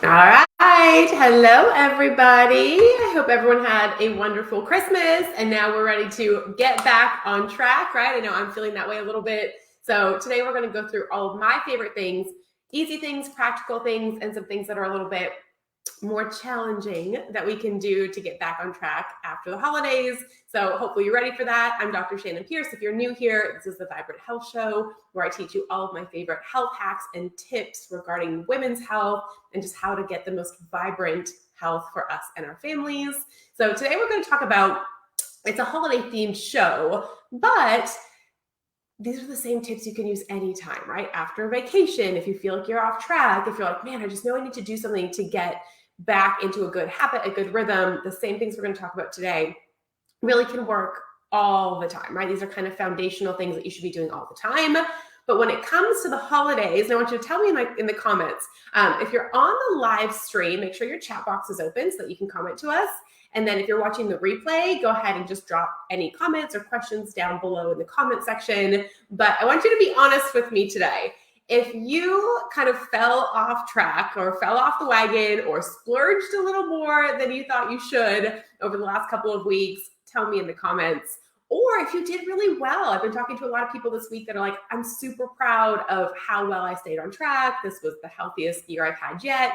All right. Hello, everybody. I hope everyone had a wonderful Christmas. And now we're ready to get back on track, right? I know I'm feeling that way a little bit. So today we're going to go through all of my favorite things, easy things, practical things, and some things that are a little bit more challenging that we can do to get back on track after the holidays. So hopefully you're ready for that. I'm Dr. Shannyn Pearce. If you're new here, this is the Vibrant Health Show where I teach you all of my favorite health hacks and tips regarding women's health and just how to get the most vibrant health for us and our families. So today we're going to talk about, it's a holiday themed show, but these are the same tips you can use anytime, right? After a vacation, if you feel like you're off track, if you're like, man, I just know I need to do something to get back into a good habit, a good rhythm, the same things we're going to talk about today really can work all the time, right? These are kind of foundational things that you should be doing all the time. But when it comes to the holidays, and I want you to tell me in the comments, if you're on the live stream, make sure your chat box is open so that you can comment to us. And then if you're watching the replay, go ahead and just drop any comments or questions down below in the comment section. But I want you to be honest with me today. If you kind of fell off track or fell off the wagon or splurged a little more than you thought you should over the last couple of weeks, tell me in the comments. Or if you did really well, I've been talking to a lot of people this week that are like, I'm super proud of how well I stayed on track. This was the healthiest year I've had yet.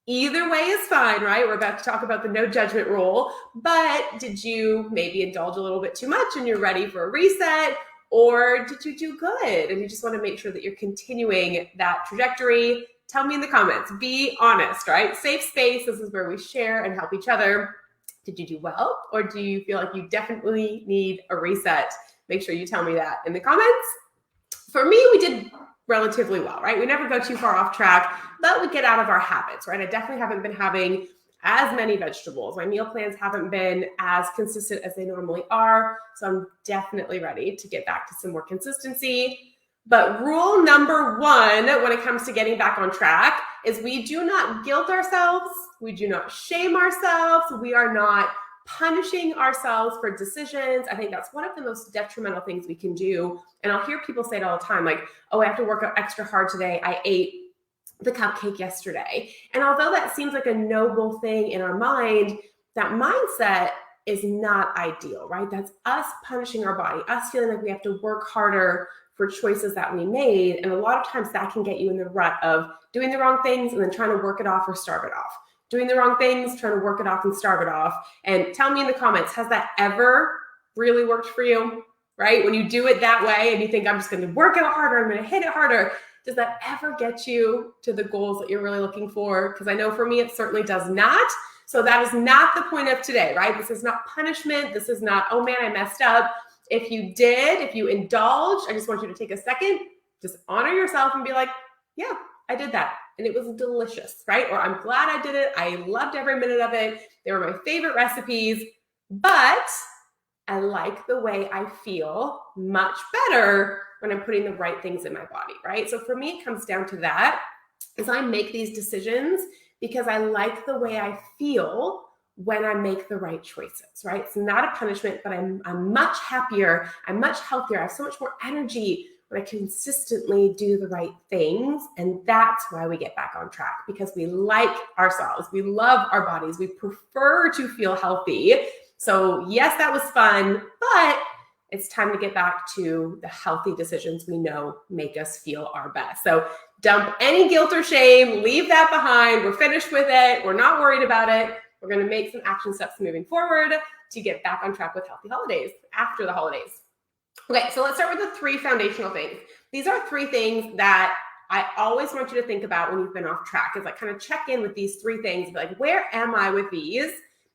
Either way is fine, right? We're about to talk about the no judgment rule, but did you maybe indulge a little bit too much and you're ready for a reset? Or did you do good and you just want to make sure that you're continuing that trajectory? Tell me in the comments. Be honest, right? Safe space. This is where we share and help each other. Did you do well? Or do you feel like you definitely need a reset? Make sure you tell me that in the comments. For me, we did relatively well, right? We never go too far off track, but we get out of our habits, right? I definitely haven't been having as many vegetables. My meal plans haven't been as consistent as they normally are. So I'm definitely ready to get back to some more consistency. But rule number one when it comes to getting back on track is we do not guilt ourselves. We do not shame ourselves. We are not punishing ourselves for decisions. I think that's one of the most detrimental things we can do. And I'll hear people say it all the time, like, oh, I have to work out extra hard today. I ate the cupcake yesterday. And although that seems like a noble thing in our mind, that mindset is not ideal, right? That's us punishing our body, us feeling like we have to work harder for choices that we made. And a lot of times that can get you in the rut of doing the wrong things and then trying to work it off or starve it off. Doing the wrong things, trying to work it off and starve it off. And tell me in the comments, has that ever really worked for you, right? When you do it that way and you think, I'm just going to work out harder, I'm going to hit it harder. Does that ever get you to the goals that you're really looking for? Because I know for me, it certainly does not. So that is not the point of today, right? This is not punishment. This is not, oh man, I messed up. If you indulged, I just want you to take a second, just honor yourself and be like, yeah, I did that. And it was delicious, right? Or I'm glad I did it. I loved every minute of it. They were my favorite recipes, but I like the way I feel much better when I'm putting the right things in my body, right? So for me, it comes down to that, is I make these decisions because I like the way I feel when I make the right choices, right? It's not a punishment, but I'm much happier. I'm much healthier. I have so much more energy when I consistently do the right things. And that's why we get back on track, because we like ourselves. We love our bodies. We prefer to feel healthy. So yes, that was fun, but it's time to get back to the healthy decisions we know make us feel our best. So dump any guilt or shame, leave that behind. We're finished with it. We're not worried about it. We're going to make some action steps moving forward to get back on track with healthy holidays after the holidays. Okay, so let's start with the three foundational things. These are three things that I always want you to think about when you've been off track, is like kind of check in with these three things, be like, where am I with these?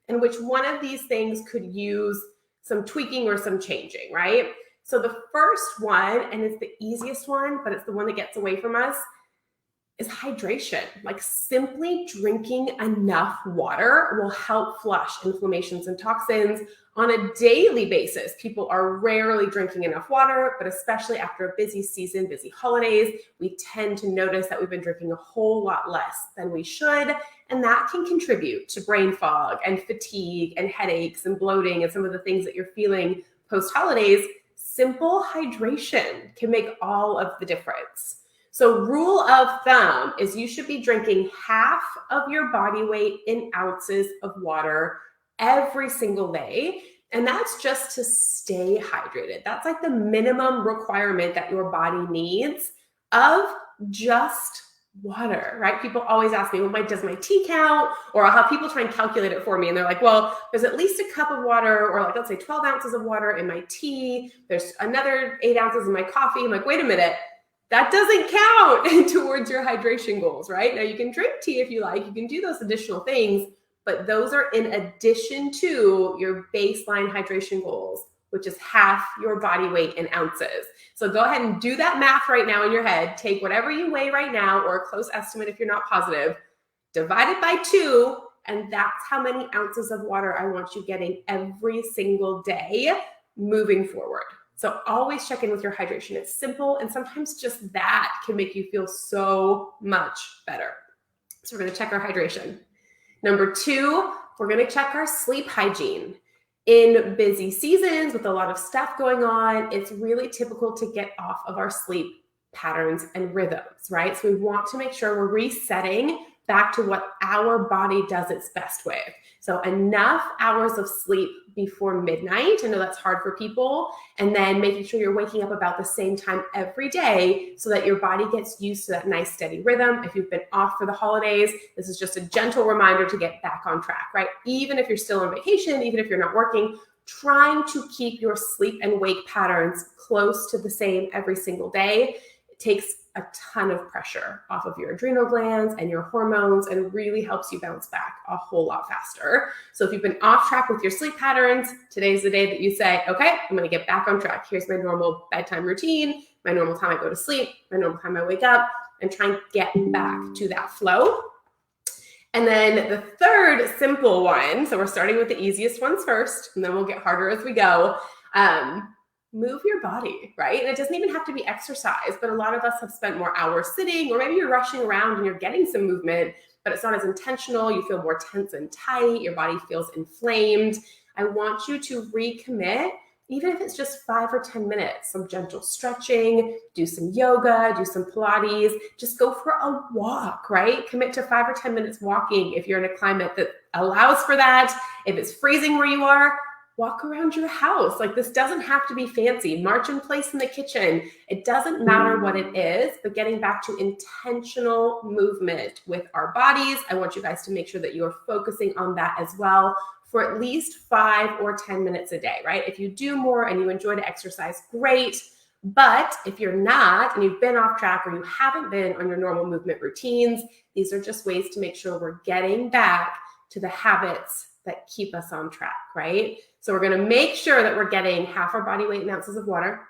And which one of these things could use some tweaking or some changing, right? So the first one, and it's the easiest one, but it's the one that gets away from us, is hydration. Like simply drinking enough water will help flush inflammations and toxins on a daily basis. People are rarely drinking enough water, but especially after a busy season, busy holidays, we tend to notice that we've been drinking a whole lot less than we should. And that can contribute to brain fog and fatigue and headaches and bloating and some of the things that you're feeling post-holidays. Simple hydration can make all of the difference. So rule of thumb is you should be drinking half of your body weight in ounces of water every single day. And that's just to stay hydrated. That's like the minimum requirement that your body needs of just water, right? People always ask me, well, does my tea count? Or I'll have people try and calculate it for me. And they're like, well, there's at least a cup of water, or like, let's say 12 ounces of water in my tea. There's another 8 ounces in my coffee. I'm like, wait a minute. That doesn't count towards your hydration goals, right? Now you can drink tea if you like, you can do those additional things, but those are in addition to your baseline hydration goals, which is half your body weight in ounces. So go ahead and do that math right now in your head. Take whatever you weigh right now, or a close estimate if you're not positive, divide it by 2, and that's how many ounces of water I want you getting every single day moving forward. So always check in with your hydration. It's simple, and sometimes just that can make you feel so much better. So we're going to check our hydration. Number 2, we're going to check our sleep hygiene. In busy seasons with a lot of stuff going on, it's really typical to get off of our sleep patterns and rhythms, right? So we want to make sure we're resetting back to what our body does its best with. So enough hours of sleep before midnight. I know that's hard for people. And then making sure you're waking up about the same time every day so that your body gets used to that nice steady rhythm. If you've been off for the holidays, this is just a gentle reminder to get back on track, right? Even if you're still on vacation, even if you're not working, trying to keep your sleep and wake patterns close to the same every single day. It takes a ton of pressure off of your adrenal glands and your hormones and really helps you bounce back a whole lot faster. So if you've been off track with your sleep patterns, today's the day that you say, okay, I'm going to get back on track. Here's my normal bedtime routine, my normal time I go to sleep, my normal time I wake up, and try and get back to that flow. And then the third simple one, so we're starting with the easiest ones first, and then we'll get harder as we go. Move your body, right? And it doesn't even have to be exercise, but a lot of us have spent more hours sitting, or maybe you're rushing around and you're getting some movement, but it's not as intentional. You feel more tense and tight. Your body feels inflamed. I want you to recommit, even if it's just 5 or 10 minutes, some gentle stretching, do some yoga, do some Pilates, just go for a walk, right? Commit to 5 or 10 minutes walking if you're in a climate that allows for that. If it's freezing where you are, walk around your house. Like, this doesn't have to be fancy. March in place in the kitchen. It doesn't matter what it is, but getting back to intentional movement with our bodies. I want you guys to make sure that you are focusing on that as well for at least 5 or 10 minutes a day, right? If you do more and you enjoy to exercise, great. But if you're not, and you've been off track or you haven't been on your normal movement routines, these are just ways to make sure we're getting back to the habits that keep us on track, right? So we're going to make sure that we're getting half our body weight in ounces of water.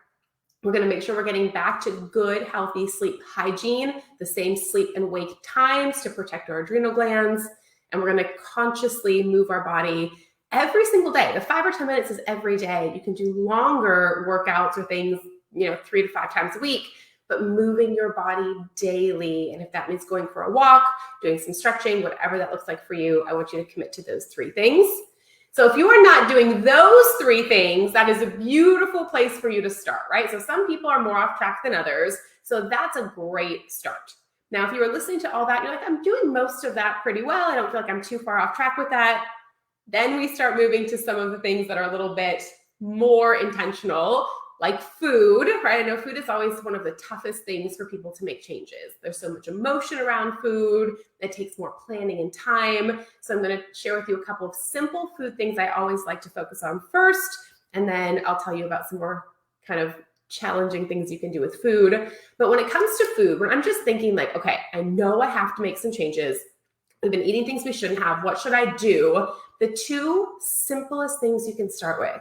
We're going to make sure we're getting back to good, healthy sleep hygiene, the same sleep and wake times to protect our adrenal glands. And we're going to consciously move our body every single day. The 5 or 10 minutes is every day. You can do longer workouts or things, 3 to 5 times a week, but moving your body daily. And if that means going for a walk, doing some stretching, whatever that looks like for you, I want you to commit to those 3 things. So if you are not doing those 3 things, that is a beautiful place for you to start, right? So some people are more off track than others. So that's a great start. Now, if you were listening to all that, you're like, I'm doing most of that pretty well. I don't feel like I'm too far off track with that. Then we start moving to some of the things that are a little bit more intentional, like food, right? I know food is always one of the toughest things for people to make changes. There's so much emotion around food. It takes more planning and time. So I'm going to share with you a couple of simple food things I always like to focus on first. And then I'll tell you about some more kind of challenging things you can do with food. But when it comes to food, when I'm just thinking like, okay, I know I have to make some changes. We've been eating things we shouldn't have. What should I do? The 2 simplest things you can start with: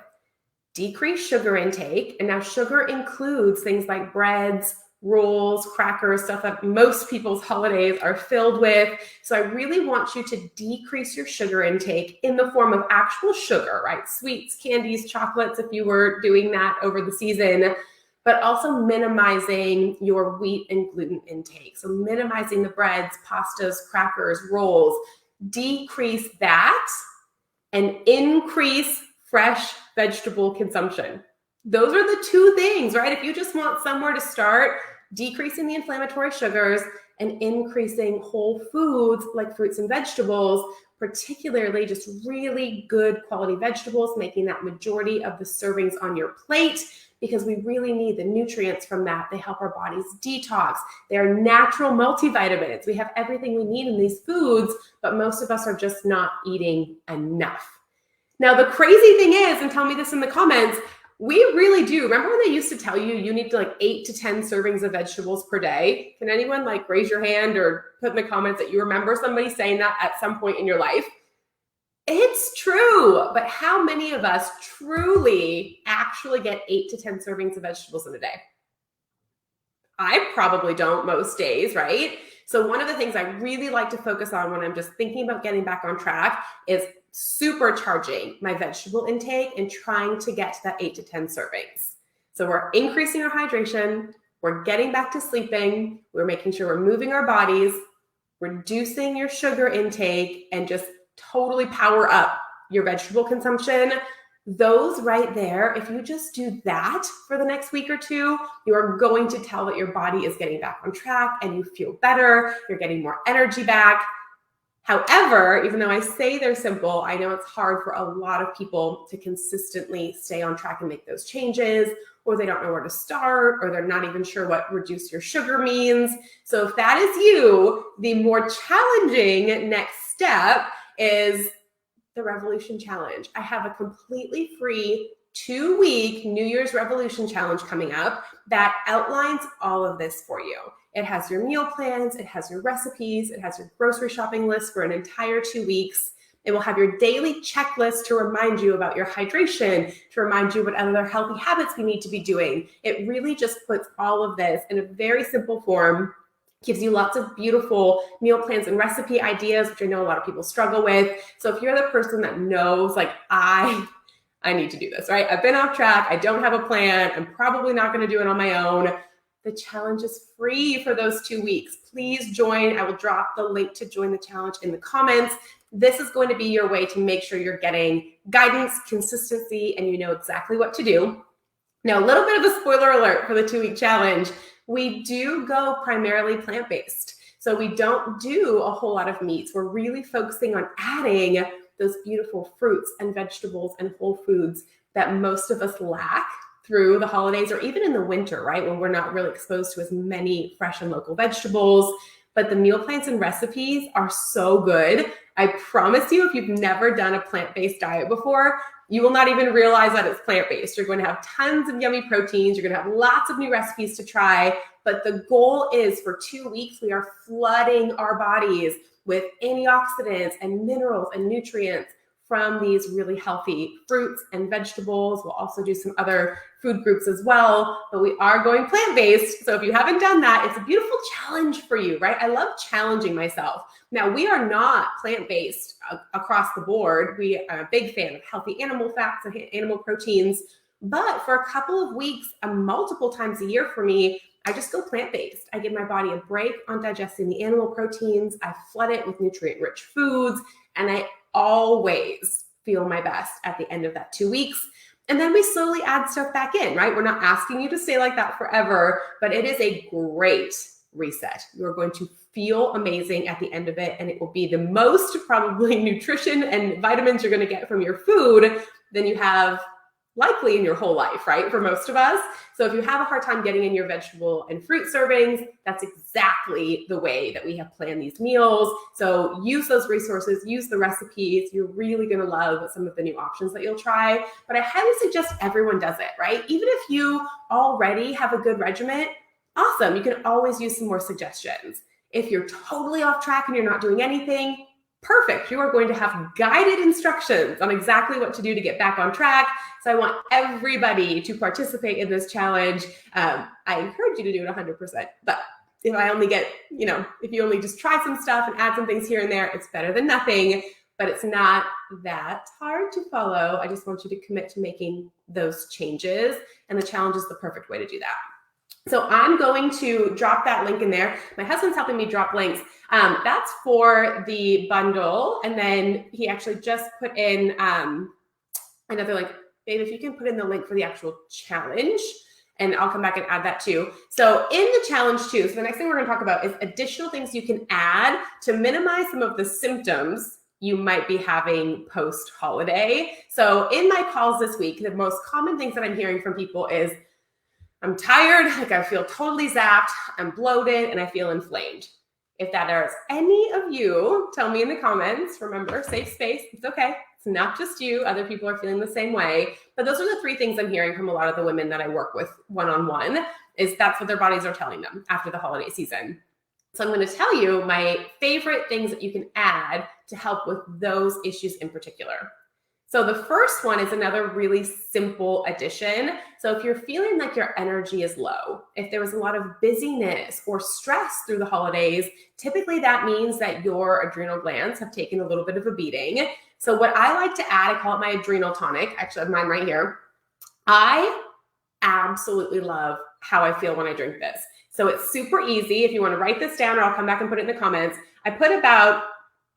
decrease sugar intake. And now sugar includes things like breads, rolls, crackers, stuff that most people's holidays are filled with. So I really want you to decrease your sugar intake in the form of actual sugar, right? Sweets, candies, chocolates, if you were doing that over the season, but also minimizing your wheat and gluten intake. So minimizing the breads, pastas, crackers, rolls, decrease that and increase fresh vegetable consumption. Those are the 2 things, right? If you just want somewhere to start, decreasing the inflammatory sugars and increasing whole foods like fruits and vegetables, particularly just really good quality vegetables, making that majority of the servings on your plate, because we really need the nutrients from that. They help our bodies detox. They're natural multivitamins. We have everything we need in these foods, but most of us are just not eating enough. Now, the crazy thing is, and tell me this in the comments, we really do. Remember when they used to tell you need to 8 to 10 servings of vegetables per day? Can anyone raise your hand or put in the comments that you remember somebody saying that at some point in your life? It's true, but how many of us truly actually get 8 to 10 servings of vegetables in a day? I probably don't most days, right? So one of the things I really like to focus on when I'm just thinking about getting back on track is supercharging my vegetable intake and trying to get to that 8 to 10 servings. So we're increasing our hydration, we're getting back to sleeping, we're making sure we're moving our bodies, reducing your sugar intake, and just totally power up your vegetable consumption. Those right there, if you just do that for the next week or two, you are going to tell that your body is getting back on track and you feel better, you're getting more energy back. However, even though I say they're simple, I know it's hard for a lot of people to consistently stay on track and make those changes, or they don't know where to start, or they're not even sure what reduce your sugar means. So if that is you, the more challenging next step is the Revolution Challenge. I have a completely free 2-week New Year's Revolution Challenge coming up that outlines all of this for you. It has your meal plans, it has your recipes, it has your grocery shopping list for an entire 2 weeks. It will have your daily checklist to remind you about your hydration, to remind you what other healthy habits you need to be doing. It really just puts all of this in a very simple form, gives you lots of beautiful meal plans and recipe ideas, which I know a lot of people struggle with. So if you're the person that knows, I need to do this, right? I've been off track. I don't have a plan. I'm probably not going to do it on my own. The challenge is free for those 2 weeks. Please join. I will drop the link to join the challenge in the comments. This is going to be your way to make sure you're getting guidance, consistency, and you know exactly what to do. Now, a little bit of a spoiler alert for the 2-week challenge. We do go primarily plant-based. So we don't do a whole lot of meats. We're really focusing on adding those beautiful fruits and vegetables and whole foods that most of us lack through the holidays or even in the winter, right? When we're not really exposed to as many fresh and local vegetables. But the meal plans and recipes are so good. I promise you, if you've never done a plant-based diet before, you will not even realize that it's plant-based. You're going to have tons of yummy proteins. You're going to have lots of new recipes to try. But the goal is for 2 weeks, we are flooding our bodies with antioxidants and minerals and nutrients from these really healthy fruits and vegetables. We'll also do some other food groups as well, but we are going plant-based. So if you haven't done that, it's a beautiful challenge for you, right? I love challenging myself. Now, we are not plant-based across the board. We are a big fan of healthy animal fats and animal proteins, but for a couple of weeks, multiple times a year for me, I just go plant-based. I give my body a break on digesting the animal proteins. I flood it with nutrient-rich foods, and I always feel my best at the end of that 2 weeks. And then we slowly add stuff back in, right? We're not asking you to stay like that forever, but it is a great reset. You're going to feel amazing at the end of it, and it will be the most probably nutrition and vitamins you're going to get from your food than you have likely in your whole life, right? For most of us. So if you have a hard time getting in your vegetable and fruit servings, that's exactly the way that we have planned these meals. So use those resources, use the recipes. You're really going to love some of the new options that you'll try. But I highly suggest everyone does it, right? Even if you already have a good regimen, awesome. You can always use some more suggestions. If you're totally off track and you're not doing anything, perfect. You are going to have guided instructions on exactly what to do to get back on track. So I want everybody to participate in this challenge. I encourage you to do it 100%. But if I only get, if you only just try some stuff and add some things here and there, it's better than nothing. But it's not that hard to follow. I just want you to commit to making those changes. And the challenge is the perfect way to do that. So I'm going to drop that link in there. My husband's helping me drop links. That's for the bundle. And then he actually just put in another link. Babe, if you can put in the link for the actual challenge. And I'll come back and add that too. So in the challenge too, so the next thing we're going to talk about is additional things you can add to minimize some of the symptoms you might be having post-holiday. So in my calls this week, the most common things that I'm hearing from people is, I'm tired, like I feel totally zapped, I'm bloated, and I feel inflamed. If that is any of you, tell me in the comments. Remember, safe space, it's okay. It's not just you, other people are feeling the same way. But those are the three things I'm hearing from a lot of the women that I work with one-on-one, is that's what their bodies are telling them after the holiday season. So I'm going to tell you my favorite things that you can add to help with those issues in particular. So the first one is another really simple addition. So if you're feeling like your energy is low, if there was a lot of busyness or stress through the holidays, typically that means that your adrenal glands have taken a little bit of a beating. So what I like to add, I call it my adrenal tonic. Actually, I have mine right here. I absolutely love how I feel when I drink this. So it's super easy. If you want to write this down, or I'll come back and put it in the comments. I put about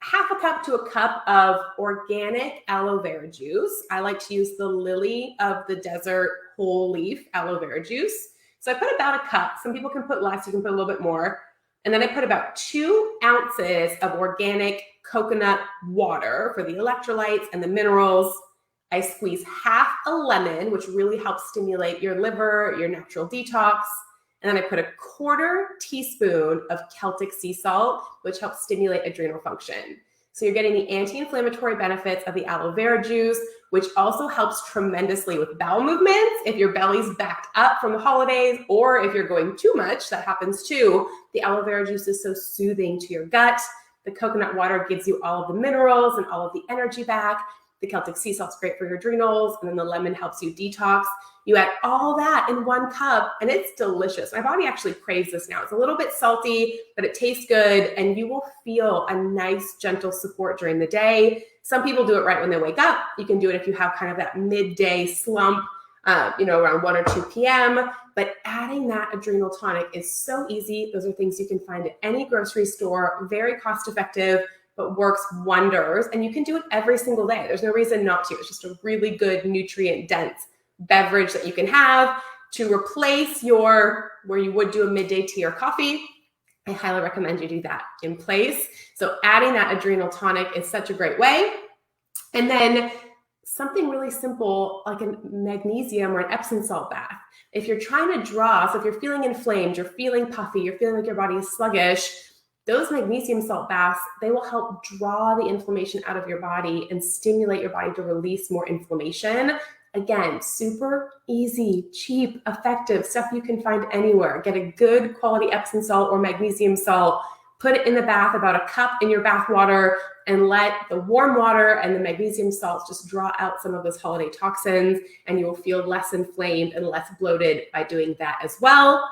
half a cup to a cup of organic aloe vera juice. I like to use the Lily of the Desert whole leaf aloe vera juice. So I put about a cup. Some people can put less, you can put a little bit more. And then I put about 2 ounces of organic coconut water for the electrolytes and the minerals. I squeeze half a lemon, which really helps stimulate your liver, your natural detox. And then I put a 1/4 teaspoon of Celtic sea salt, which helps stimulate adrenal function. So you're getting the anti-inflammatory benefits of the aloe vera juice, which also helps tremendously with bowel movements. If your belly's backed up from the holidays, or if you're going too much, that happens too. The aloe vera juice is so soothing to your gut. The coconut water gives you all of the minerals and all of the energy back. The Celtic sea salt's great for your adrenals, and then the lemon helps you detox. You add all that in 1 cup, and it's delicious. My body actually craves this now. It's a little bit salty, but it tastes good, and you will feel a nice, gentle support during the day. Some people do it right when they wake up. You can do it if you have kind of that midday slump, around 1 or 2 p.m. But adding that adrenal tonic is so easy. Those are things you can find at any grocery store, very cost-effective, but works wonders. And you can do it every single day. There's no reason not to. It's just a really good nutrient-dense beverage that you can have to replace where you would do a midday tea or coffee. I highly recommend you do that in place. So adding that adrenal tonic is such a great way. And then something really simple like a magnesium or an Epsom salt bath. If you're trying to draw, so if you're feeling inflamed, you're feeling puffy, you're feeling like your body is sluggish, those magnesium salt baths, they will help draw the inflammation out of your body and stimulate your body to release more inflammation. Again, super easy, cheap, effective stuff you can find anywhere. Get a good quality Epsom salt or magnesium salt, put it in the bath, about a cup in your bath water, and let the warm water and the magnesium salts just draw out some of those holiday toxins, and you will feel less inflamed and less bloated by doing that as well.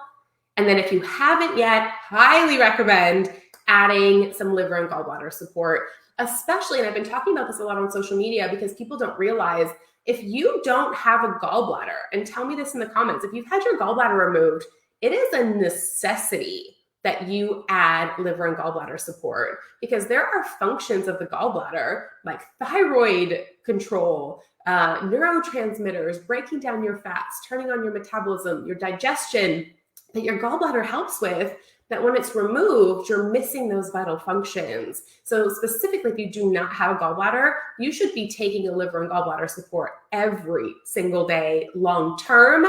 And then if you haven't yet, highly recommend adding some liver and gallbladder support, especially, and I've been talking about this a lot on social media because people don't realize, if you don't have a gallbladder, and tell me this in the comments, if you've had your gallbladder removed, it is a necessity that you add liver and gallbladder support, because there are functions of the gallbladder like thyroid control, neurotransmitters, breaking down your fats, turning on your metabolism, your digestion, that your gallbladder helps with, that when it's removed, you're missing those vital functions. So specifically, if you do not have a gallbladder, you should be taking a liver and gallbladder support every single day, long term.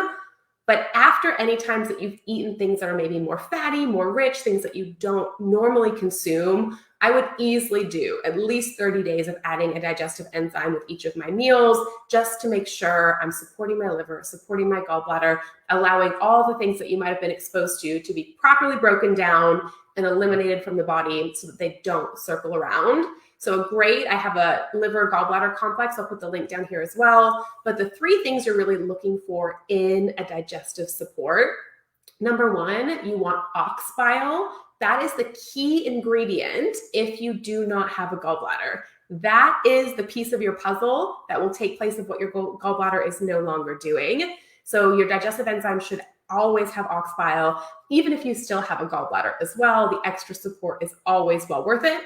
But after any times that you've eaten things that are maybe more fatty, more rich, things that you don't normally consume, I would easily do at least 30 days of adding a digestive enzyme with each of my meals, just to make sure I'm supporting my liver, supporting my gallbladder, allowing all the things that you might have been exposed to be properly broken down and eliminated from the body so that they don't circle around. So great, I have a liver gallbladder complex. I'll put the link down here as well. But the 3 things you're really looking for in a digestive support. Number 1, you want ox bile. That is the key ingredient if you do not have a gallbladder. That is the piece of your puzzle that will take place of what your gallbladder is no longer doing. So your digestive enzyme should always have ox bile, even if you still have a gallbladder as well. The extra support is always well worth it.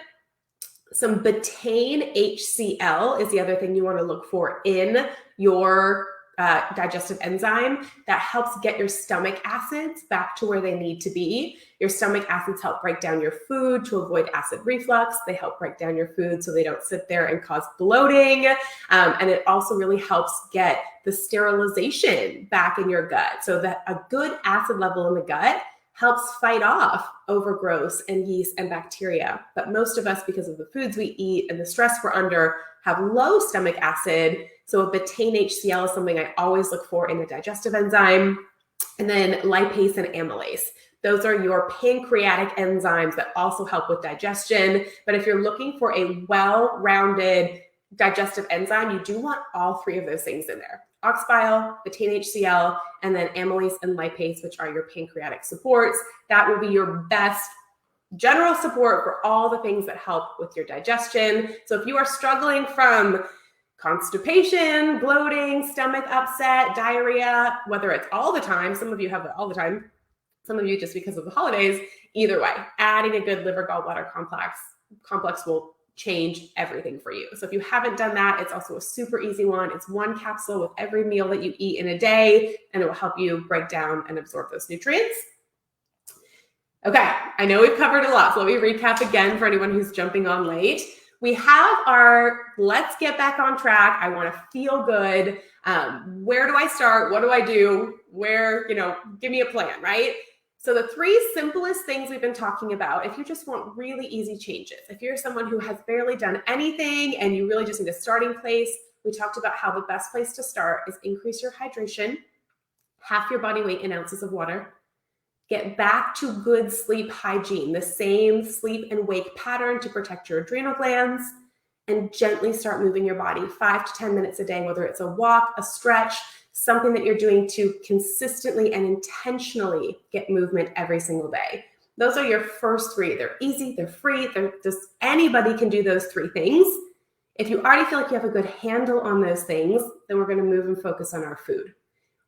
Some betaine HCl is the other thing you want to look for in your digestive enzyme that helps get your stomach acids back to where they need to be. Your stomach acids help break down your food to avoid acid reflux. They help break down your food so they don't sit there and cause bloating. And it also really helps get the sterilization back in your gut, so that a good acid level in the gut helps fight off overgrowth and yeast and bacteria. But most of us, because of the foods we eat and the stress we're under, have low stomach acid. So a betaine HCl is something I always look for in the digestive enzyme. And then lipase and amylase. Those are your pancreatic enzymes that also help with digestion. But if you're looking for a well-rounded digestive enzyme, you do want all three of those things in there. Ox bile, betaine HCl, and then amylase and lipase, which are your pancreatic supports. That will be your best general support for all the things that help with your digestion. So if you are struggling from constipation, bloating, stomach upset, diarrhea, whether it's all the time, some of you have it all the time, some of you just because of the holidays, either way, adding a good liver gallbladder complex will change everything for you. So if you haven't done that, it's also a super easy one. It's one capsule with every meal that you eat in a day, and it will help you break down and absorb those nutrients. Okay, I know we've covered a lot, so let me recap again for anyone who's jumping on late. We have our let's get back on track. I want to feel good. Where do I start? What do I do? Where, give me a plan, right? So the three simplest things we've been talking about, if you just want really easy changes, if you're someone who has barely done anything and you really just need a starting place, we talked about how the best place to start is increase your hydration, half your body weight in ounces of water, get back to good sleep hygiene, the same sleep and wake pattern to protect your adrenal glands, and gently start moving your body 5 to 10 minutes a day, whether it's a walk, a stretch, something that you're doing to consistently and intentionally get movement every single day. Those are your first three. They're easy, they're free, anybody can do those three things. If you already feel like you have a good handle on those things, then we're going to move and focus on our food.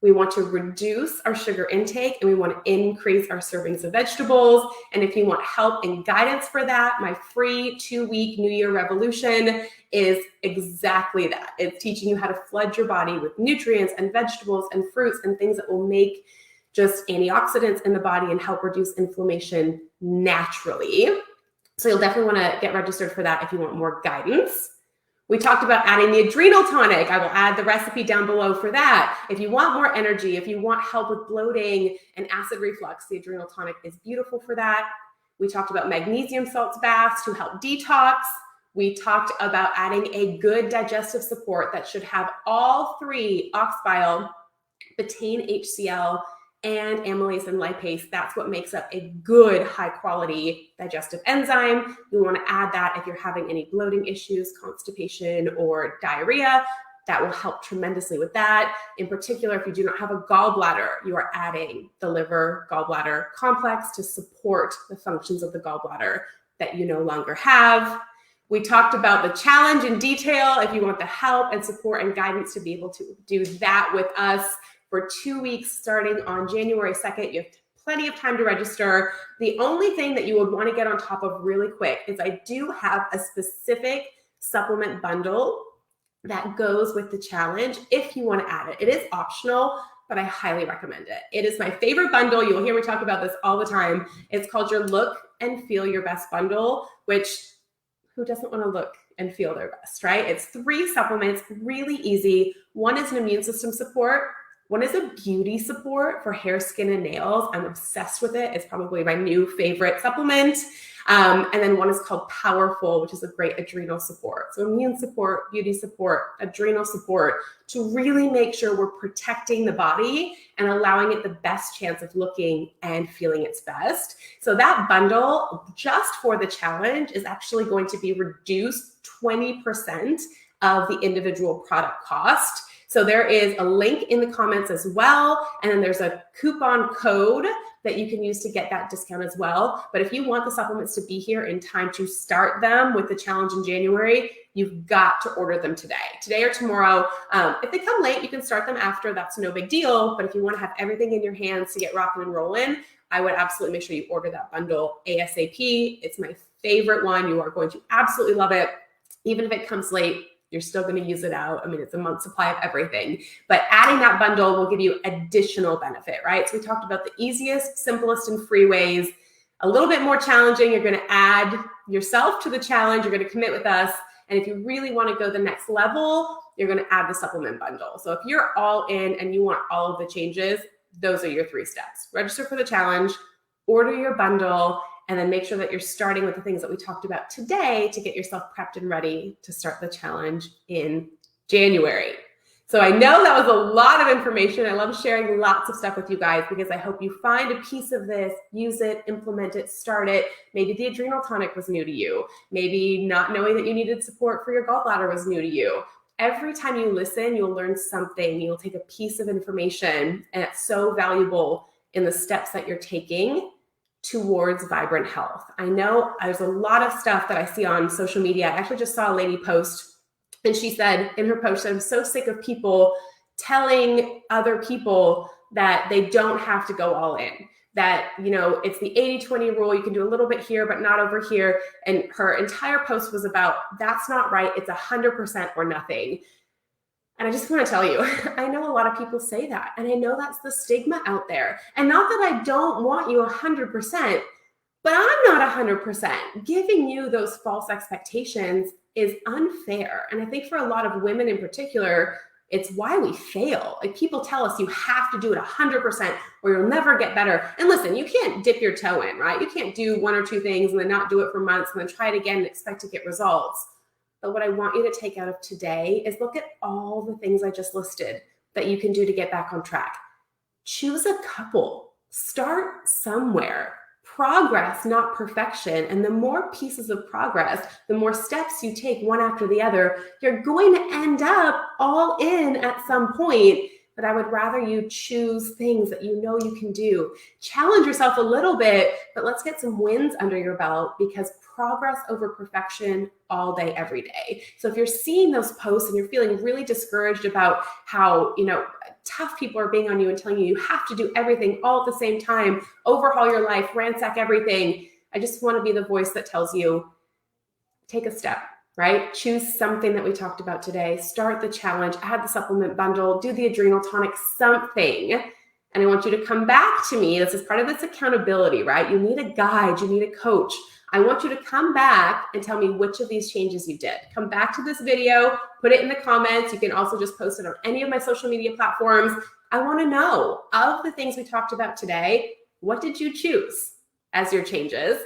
We want to reduce our sugar intake and we want to increase our servings of vegetables. And if you want help and guidance for that, my free 2-week New Year Revolution is exactly that. It's teaching you how to flood your body with nutrients and vegetables and fruits and things that will make just antioxidants in the body and help reduce inflammation naturally. So you'll definitely want to get registered for that if you want more guidance. We talked about adding the adrenal tonic. I will add the recipe down below for that. If you want more energy, if you want help with bloating and acid reflux, the adrenal tonic is beautiful for that. We talked about magnesium salts baths to help detox. We talked about adding a good digestive support that should have all three, ox bile, betaine HCl, and amylase and lipase. That's what makes up a good high quality digestive enzyme. You want to add that if you're having any bloating issues, constipation, or diarrhea. That will help tremendously with that. In particular, if you do not have a gallbladder, you are adding the liver gallbladder complex to support the functions of the gallbladder that you no longer have. We talked about the challenge in detail. If you want the help and support and guidance to be able to do that with us, for 2 weeks starting on January 2nd. You have plenty of time to register. The only thing that you would want to get on top of really quick is I do have a specific supplement bundle that goes with the challenge if you want to add it. It is optional, but I highly recommend it. It is my favorite bundle. You will hear me talk about this all the time. It's called your Look and Feel Your Best bundle, which who doesn't want to look and feel their best, right? It's 3 supplements, really easy. One is an immune system support. One is a beauty support for hair, skin, and nails. I'm obsessed with it. It's probably my new favorite supplement. And then one is called Powerful, which is a great adrenal support. So immune support, beauty support, adrenal support to really make sure we're protecting the body and allowing it the best chance of looking and feeling its best. So that bundle, just for the challenge, is actually going to be reduced 20% of the individual product cost. So there is a link in the comments as well. And then there's a coupon code that you can use to get that discount as well. But if you want the supplements to be here in time to start them with the challenge in January, you've got to order them today or tomorrow. If they come late, you can start them after. That's no big deal. But if you want to have everything in your hands to get rocking and rolling, I would absolutely make sure you order that bundle ASAP. It's my favorite one. You are going to absolutely love it. Even if it comes late, You're still going to use it out. I mean, it's a month's supply of everything, but adding that bundle will give you additional benefit, right? So we talked about the easiest, simplest, and free ways. A little bit more challenging, you're going to add yourself to the challenge. You're going to commit with us. And if you really want to go the next level, you're going to add the supplement bundle. So if you're all in and you want all of the changes, those are your 3 steps. Register for the challenge, order your bundle, and then make sure that you're starting with the things that we talked about today to get yourself prepped and ready to start the challenge in January. So I know that was a lot of information. I love sharing lots of stuff with you guys because I hope you find a piece of this, use it, implement it, start it. Maybe the adrenal tonic was new to you. Maybe not knowing that you needed support for your gallbladder was new to you. Every time you listen, you'll learn something. You'll take a piece of information, and it's so valuable in the steps that you're taking towards vibrant health. I know there's a lot of stuff that I see on social media. I actually just saw a lady post, and she said in her post, I'm so sick of people telling other people that they don't have to go all in, that, you know, it's the 80-20 rule. You can do a little bit here, but not over here. And her entire post was about, that's not right. It's 100% or nothing. And I just want to tell you, I know a lot of people say that, and I know that's the stigma out there. And not that I don't want you 100%, but I'm not 100%. Giving you those false expectations is unfair. And I think for a lot of women in particular, it's why we fail. Like, people tell us you have to do it 100% or you'll never get better. And listen, you can't dip your toe in, right? You can't do 1 or 2 things and then not do it for months and then try it again and expect to get results. But what I want you to take out of today is look at all the things I just listed that you can do to get back on track. Choose a couple. Start somewhere. Progress, not perfection. And the more pieces of progress, the more steps you take one after the other, you're going to end up all in at some point. But I would rather you choose things that you know you can do. Challenge yourself a little bit, but let's get some wins under your belt, because progress over perfection all day, every day. So if you're seeing those posts and you're feeling really discouraged about how, you know, tough people are being on you and telling you you have to do everything all at the same time, overhaul your life, ransack everything, I just want to be the voice that tells you, take a step, right? Choose something that we talked about today. Start the challenge, add the supplement bundle, do the adrenal tonic, something. And I want you to come back to me. This is part of this accountability, right? You need a guide, you need a coach. I want you to come back and tell me which of these changes you did. Come back to this video, put it in the comments. You can also just post it on any of my social media platforms. I want to know, of the things we talked about today, what did you choose as your changes?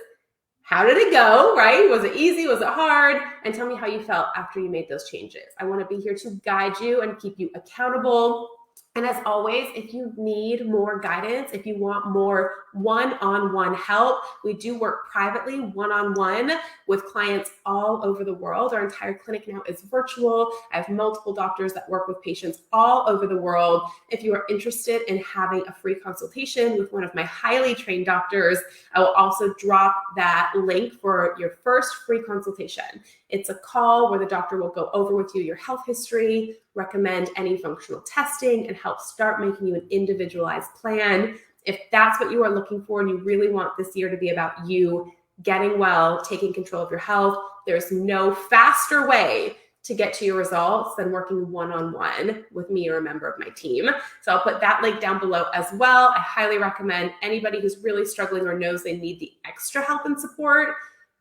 How did it go, right? Was it easy? Was it hard? And tell me how you felt after you made those changes. I want to be here to guide you and keep you accountable. And as always, if you need more guidance, if you want more one-on-one help, we do work privately one-on-one with clients all over the world. Our entire clinic now is virtual. I have multiple doctors that work with patients all over the world. If you are interested in having a free consultation with one of my highly trained doctors, I will also drop that link for your first free consultation. It's a call where the doctor will go over with you your health history, recommend any functional testing, and help start making you an individualized plan. If that's what you are looking for and you really want this year to be about you getting well, taking control of your health, there's no faster way to get to your results than working one-on-one with me or a member of my team. So I'll put that link down below as well. I highly recommend anybody who's really struggling or knows they need the extra help and support.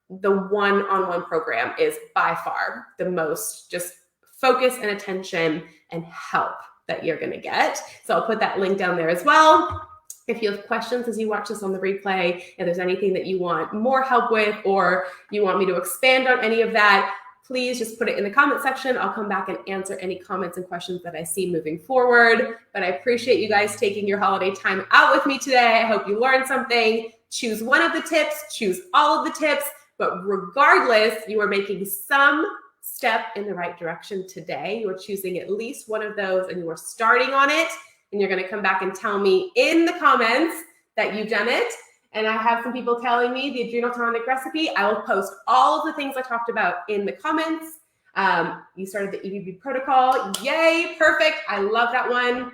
The one-on-one program is by far the most just focus and attention and help that you're going to get. So I'll put that link down there as well. If you have questions as you watch this on the replay, if there's anything that you want more help with, or you want me to expand on any of that, please just put it in the comment section. I'll come back and answer any comments and questions that I see moving forward. But I appreciate you guys taking your holiday time out with me today. I hope you learned something. Choose one of the tips, choose all of the tips, but regardless, you are making some step in the right direction today. You are choosing at least one of those and you are starting on it. And you're going to come back and tell me in the comments that you've done it. And I have some people telling me the adrenal tonic recipe. I will post all of the things I talked about in the comments. You started the EBB protocol. Yay, perfect. I love that one.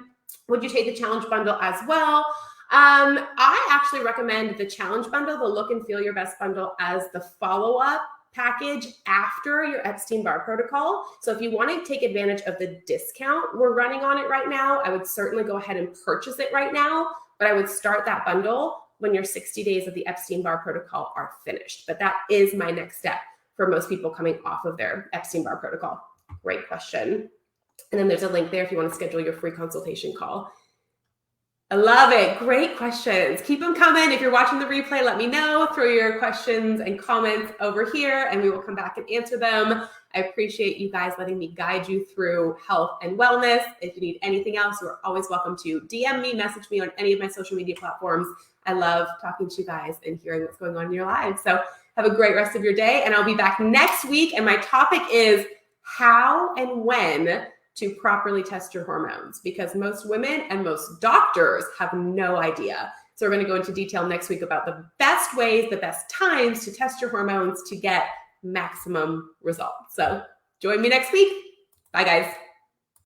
Would you take the challenge bundle as well? I actually recommend the challenge bundle, the look and feel your best bundle, as the follow-up package after your Epstein-Barr protocol. So if you want to take advantage of the discount we're running on it right now, I would certainly go ahead and purchase it right now, but I would start that bundle when your 60 days of the Epstein-Barr protocol are finished. But that is my next step for most people coming off of their Epstein-Barr protocol. Great question. And then there's a link there if you want to schedule your free consultation call. I love it. Great questions. Keep them coming. If you're watching the replay, let me know. Throw your questions and comments over here and we will come back and answer them. I appreciate you guys letting me guide you through health and wellness. If you need anything else, you're always welcome to DM me, message me on any of my social media platforms. I love talking to you guys and hearing what's going on in your lives. So have a great rest of your day and I'll be back next week. And my topic is how and when to properly test your hormones, because most women and most doctors have no idea. So we're going to go into detail next week about the best ways, the best times to test your hormones to get maximum results. So join me next week. Bye, guys.